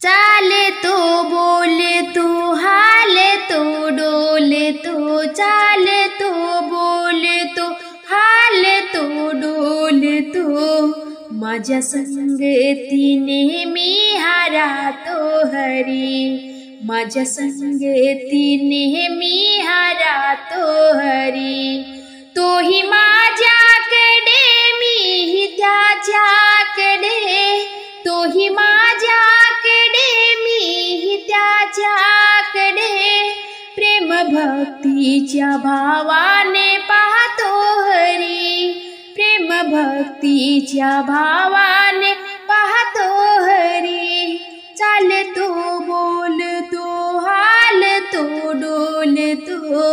चाले तो बोले तो हाले तो डोले तो चाले तो बोले तो हाले तो डोले तो माझ्या संगतीने मी हारातो हरी माझ्या संगतीने मी हारातो हरी तोही माझ्याकडे मीही त्याच्याकडे तोही माझ्याकडे मीही त्याच्याकडे प्रेम भक्तीच्या भावाने पाहतो हरी प्रेम भक्तीच्या भावाने पाहतो हरी चालतो बोलतो हालतो डोलतो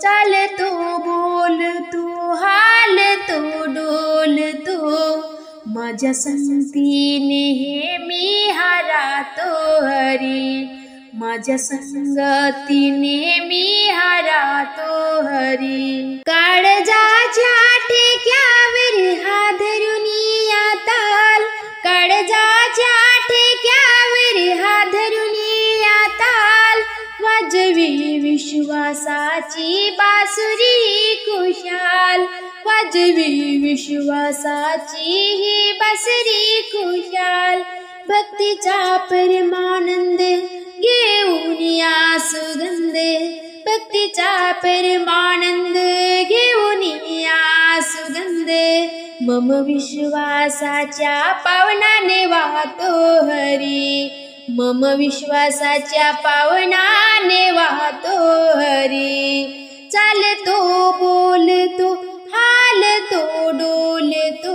चालतो बोलतो हालतो डोलतो माझ्या संगतीने मी हारातो हरी माझ्या संगतीने मी हारातो हरी काळजाच्या ठेक्यावर हा धरुनिया ताल काळजाच्या ठेक्यावर हा धरुनिया ताल वाजवी विश्वासाची बासुरी खुशाल वाजवी विश्वासाची ही बासुरी खुशाल भक्तीचा परमानंद घेऊन या सुगंध भक्तीचा परमानंद घेऊन या सुगंध मम विश्वासाच्या पावनाने वाहतो हरी मम विश्वासाच्या पावनाने वाहतो हरी चालतो बोलतो हालतो डोलतो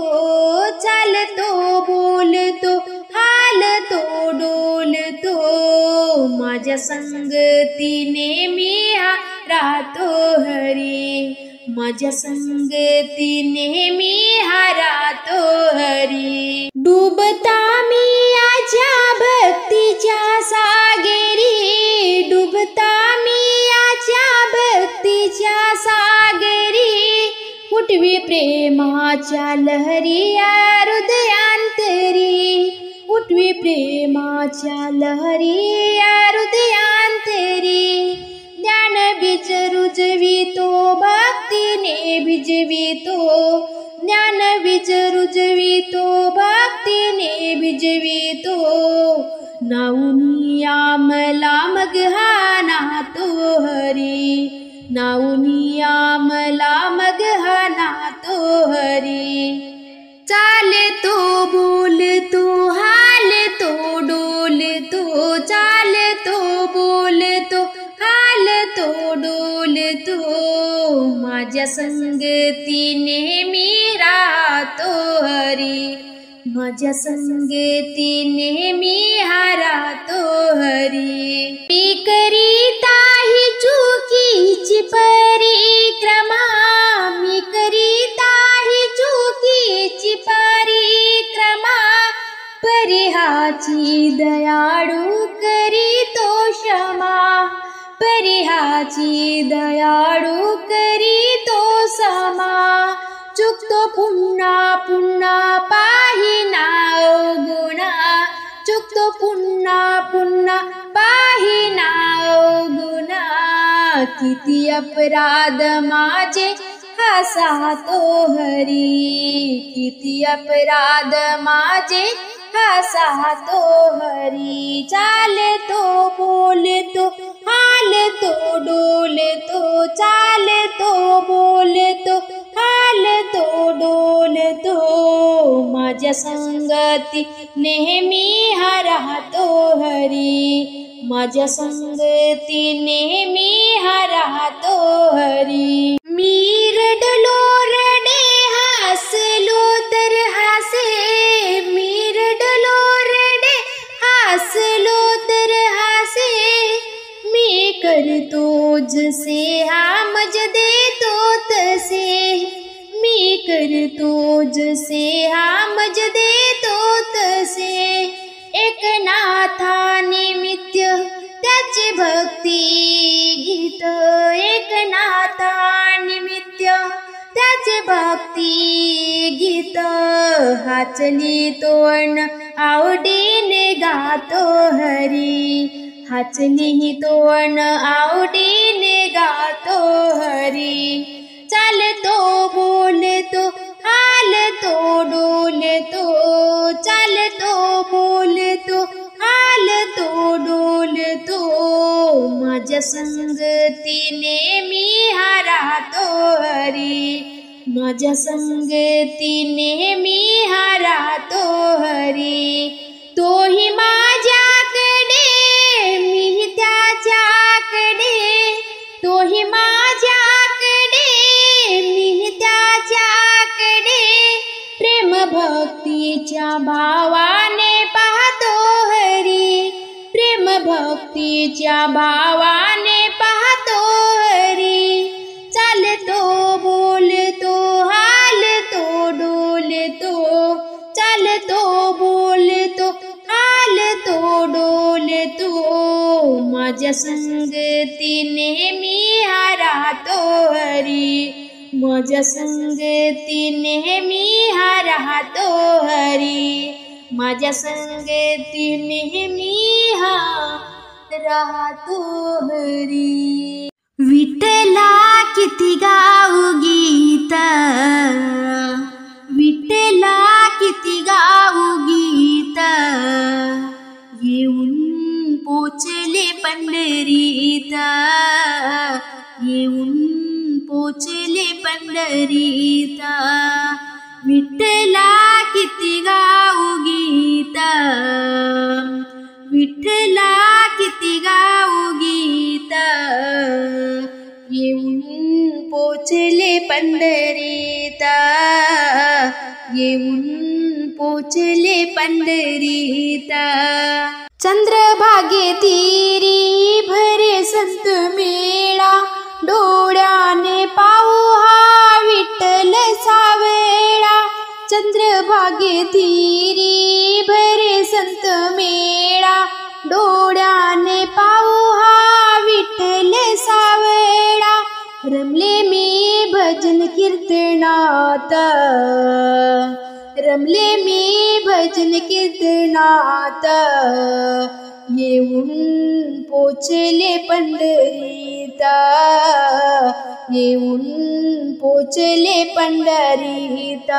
चालतो बोलतो हालतो डोलतो माझ्या संगतीने मी हारातो हरी माझ्या संगतीने मी हारातो हरी डुबता मी आजच्या भक्तीच्या सागरी डुबता मी आजच्या भक्तीच्या सागरी उठवी प्रेमाच्या लहरी या हृदयांतरी उठवी प्रेमाच्या लहरी या हृदयांतरी ज्ञान बीज रुजवितो भक्तीने भिजवितो ज्ञान बीज रुजवितो भक्तीने भिजवितो नाऊनी आमला मग हा नातो हरी नाऊनी आमला मग हा नातो हरी चालतो बोलतो हालतो डोलतो चालतो बोलतो हालतो डोलतो माझ्या संगतीने मी राहतो हरी माझ्या संगतीने मी हारातो हरी मी करीता ही चुकीची परिक्रमा मी करीता ही चुकीची परिक्रमा परिहाची दयाळू करीतो क्षमा परिहाची दयाळू करीतो समा चुकतो पुन्हा पुन्हा पाहिना गुणा चुकतो पुन्हा पुन्हा पाहिना गुणा किती अपराध माझे हसातो हरी किती अपराध माझे हसातो हरी चालतो बोलतो हालतो डोलतो चालतो बोलतो हालतो डोलतो माझ्या संगती नेहमी राहतो हरी माझ्या संगती नेहमी राहतो हरी मी रडलो रडे हसलो तर हसे मी रडलो रडे हसलो तर हसे मी करतो जसे हा मज देतो तसे मी करतो जसे हा मज देतो तसे एकनाथा निमित्य त्याचे भक्ती गीत एकनाथा निमित्य त्याचे भक्ती गीत हाचली तोंड आवडीने गातो हरी, हाचली तोंड आवडीने गातो हरी. चालतो बोलतो हालतो डोलतो, चालतो बोलतो हालतो डोलतो, माझ्या संगतीने मी हा राहतो हरी, माझ्या संगतीने मी हा राहतो हरी. तोही माझ्याकडे मी त्याच्याकडे, तोही माझ्याकडे मी त्याच्याकडे, प्रेम भक्तीच्या भावाने पाहतो हरी, प्रेम भक्तीच्या भावाने पाहतो हरी. चालतो बोलतो हालतो डोलतो, चालतो बोलतो हालतो डोलतो, माझ्या संगतीने मी हा राहतो हरी, माझ्या संगतीने मी हा राहतो हरी, माझ्या संगतीने मी हा राहतो हरी. विठ्ठला किती गाऊ गीत, विठ्ठला किती गाऊ गीत, येऊन पोचले पंढरीत, येऊन पोचले पंढरीत. विठ्ठला किती गाऊ गीत, विठ्ठला किती गाऊ गीत, येऊन पोचले पंढरीत, येऊन पोचले पंढरीत. चंद्रभागे तीरी भरे संत मेळा, डोळ्याने पाहू हा विठ्ठल सावळा. चंद्रभागे तीरी भरे संत मेळा, डोळ्याने पाहू हा विठ्ठल सावळा. रमले मी भजन कीर्तनात, रमले मी भजन कीर्तनात, येऊन पोचले पंढरीत, येऊन पोचले पंढरीत.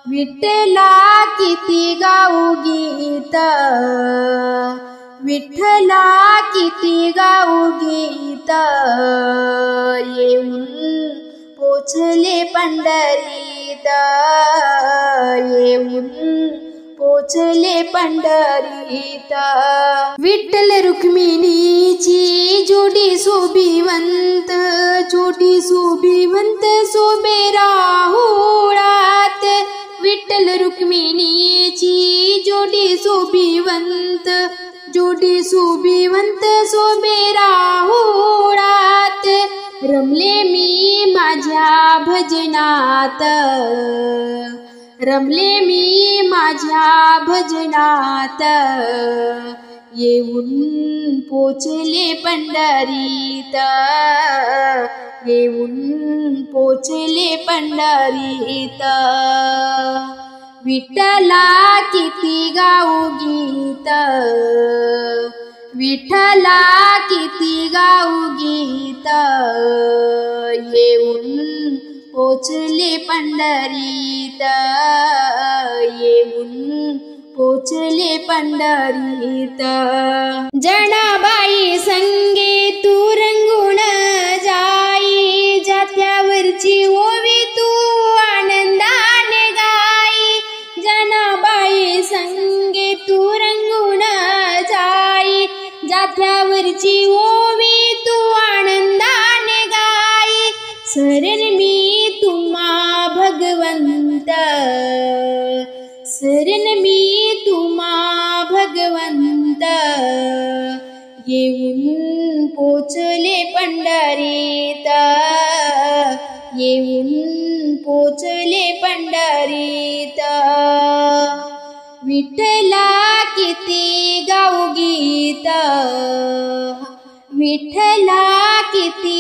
विठ्ठला किती गाऊ गीत, विठ्ठला किती गाऊ गीत, येऊन पोचले पंढरीत, येऊन पोचले पंढरीत. विठ्ठल रुक्मिणीची जोडी शोभिवंत, जोडी शोभिवंत शोभे राहुळात. विठ्ठल रुक्मिणीची जोडी शोभिवंत, जोडी शोभिवंत शोभे राहुळात. रमले मी माझ्या भजनात, रमले मी माझ्या भजनात, येऊन पोचले पंढरीत, येऊन पोचले पंढरीत. विठ्ठला किती गाऊ गीत, विठ्ठला किती गाऊ गीत, येऊन पोचले पंढरीत, येऊन पोचले पंढरीत. जनाबाई संगे तू रंगून जाई, जात्यावरची ओवी तू आनंदाने गाई. जनाबाई संगे तू रंगून जाई, जात्यावरची ओवी तू आनंदाने गाई. शरण मी तुम्हा भगवंत, शरण मी तुम्हा भगवंत, येऊन पोचले पंढरीत, येऊन पोचले पंढरीत. विठ्ठला किती गाऊ गीत, विठ्ठला किती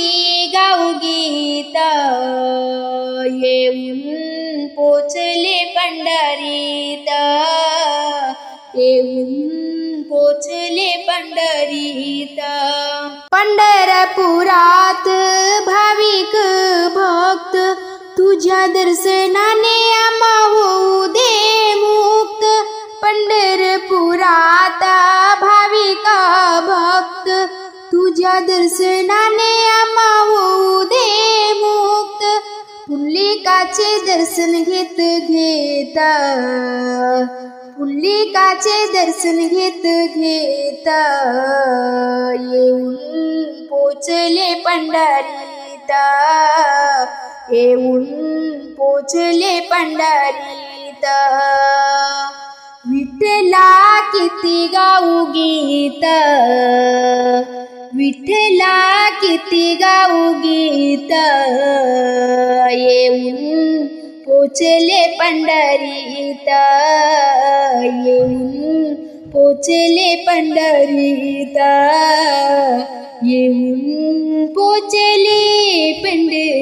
गाऊ गीत येऊन पोचले पंढरीत येऊन पोचले पंढरीत पंढरपुरात भाविक भक्त तुझ्या दर्शनाने आम्हा होऊ दे मुक्त पंढरपुरात भाविक भक्त तुझ्या दर्शनाने आम्हा होऊ दे मुक्त पुंडलिकाचे दर्शन घेत घेता पुंडलिकाचे दर्शन घेत घेता येऊन पोचले पंढरीत येऊन पोचले पंढरीत विठ्ठला किती गाऊ गीत विठ्ठला किती गाऊ गीत येऊन पोचले पंढरीत येऊन पोचले पंढरीत येऊन पोचले पंढरीत